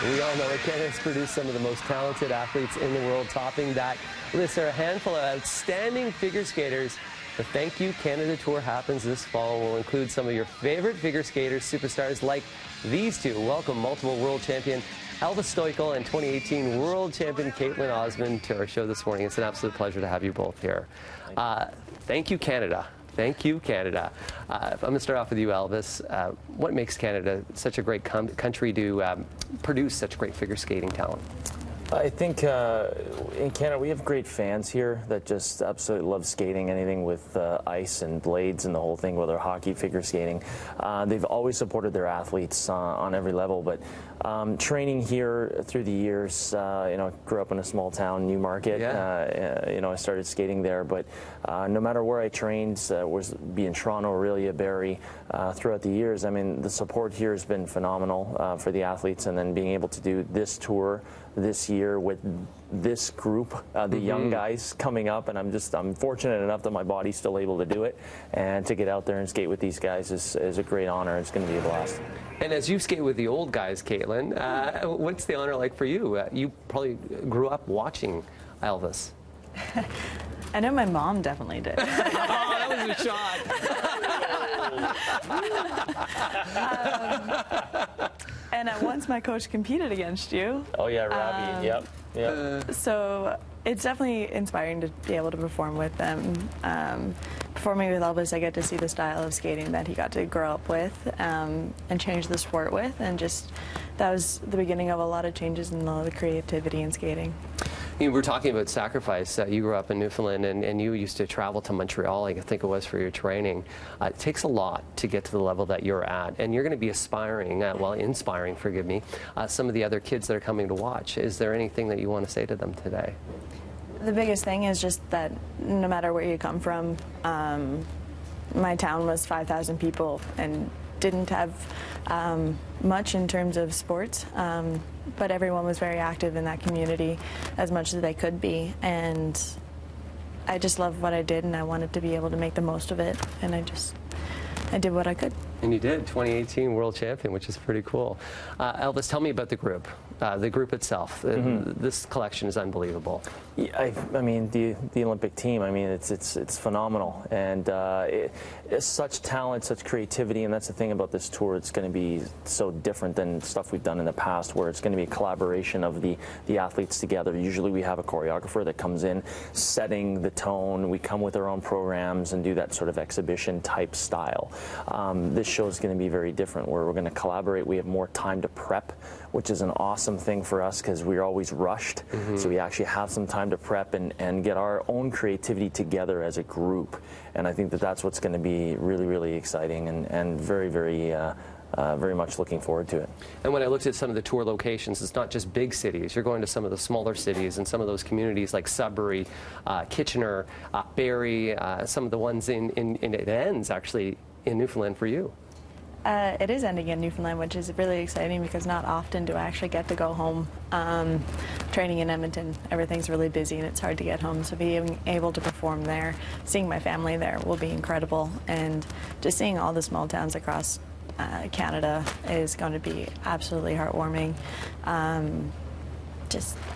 We all know that Canada has produced some of the most talented athletes in the world. Topping that list are a handful of outstanding figure skaters. The Thank You Canada Tour happens this fall and will include some of your favorite figure skaters, superstars like these two. Welcome multiple world champion Elvis Stojko and 2018 world champion Kaitlyn Osmond to our show this morning. It's an absolute pleasure to have you both here. Thank you, Canada. Thank you, Canada. I'm going to start off with you, Elvis. What makes Canada such a great country to produce such great figure skating talent? I think in Canada we have great fans here that just absolutely love skating, anything with ice and blades and the whole thing, whether hockey, figure skating. They've always supported their athletes on every level, but training here through the years, grew up in a small town, Newmarket. Yeah. I started skating there, but no matter where I trained, be in Toronto, Orillia, Barrie, throughout the years, I mean, the support here has been phenomenal for the athletes, and then being able to do this tour this year with this group, the young guys coming up, and I'm fortunate enough that my body's still able to do it, and to get out there and skate with these guys is a great honor. It's going to be a blast. And as you skate with the old guys, Kaitlyn, what's the honor like for you? You probably grew up watching Elvis. I know my mom definitely did. Oh, that was a shot. And once my coach competed against you. Oh yeah, Robbie. Yep. So it's definitely inspiring to be able to perform with them. Performing with Elvis, I get to see the style of skating that he got to grow up with and change the sport with, and just that was the beginning of a lot of changes in a lot of creativity in skating. You were talking about sacrifice. You grew up in Newfoundland, and you used to travel to Montreal, I think it was, for your training. It takes a lot to get to the level that you're at, and you're going to be aspiring, inspiring, forgive me, some of the other kids that are coming to watch. Is there anything that you want to say to them today? The biggest thing is just that no matter where you come from, my town was 5,000 people and didn't have much in terms of sports, but everyone was very active in that community as much as they could be, and I just love what I did, and I wanted to be able to make the most of it, and I did what I could. And you did, 2018 world champion, which is pretty cool. Elvis, tell me about the group itself. This collection is unbelievable. Yeah, I mean, the Olympic team, I mean, it's phenomenal, and it's such talent, such creativity, and that's the thing about this tour. It's going to be so different than stuff we've done in the past, where it's going to be a collaboration of the athletes together. Usually we have a choreographer that comes in, setting the tone. We come with our own programs and do that sort of exhibition type style. This show is going to be very different, where we're going to collaborate. We have more time to prep, which is an awesome thing for us because we're always rushed. So we actually have some time to prep and get our own creativity together as a group. And I think that's what's going to be really, really exciting and very, very much looking forward to it. And when I looked at some of the tour locations, it's not just big cities. You're going to some of the smaller cities and some of those communities like Sudbury, Kitchener, Barrie, some of the ones it ends actually in Newfoundland for you. It is ending in Newfoundland, which is really exciting because not often do I actually get to go home. Training in Edmonton, everything's really busy and it's hard to get home, so being able to perform there, seeing my family there will be incredible, and just seeing all the small towns across Canada is going to be absolutely heartwarming.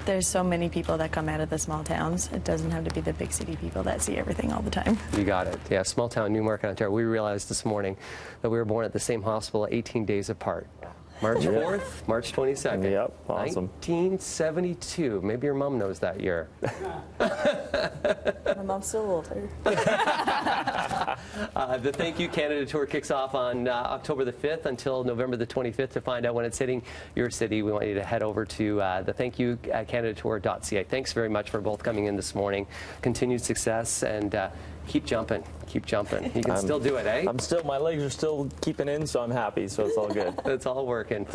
There's so many people that come out of the small towns. It doesn't have to be the big city people that see everything all the time. You got it. Yeah, small town Newmarket, Ontario. We realized this morning that we were born at the same hospital 18 days apart. March 4th, March 22nd. Yep, awesome. 1972. Maybe your mom knows that year. My mom's still older. The Thank You Canada Tour kicks off on October the 5th until November the 25th. To find out when it's hitting your city, we want you to head over to the thankyoucanadatour.ca. Thanks very much for both coming in this morning. Continued success, and keep jumping. Keep jumping. You can still do it, eh? My legs are still keeping in, so I'm happy, so it's all good. It's all working.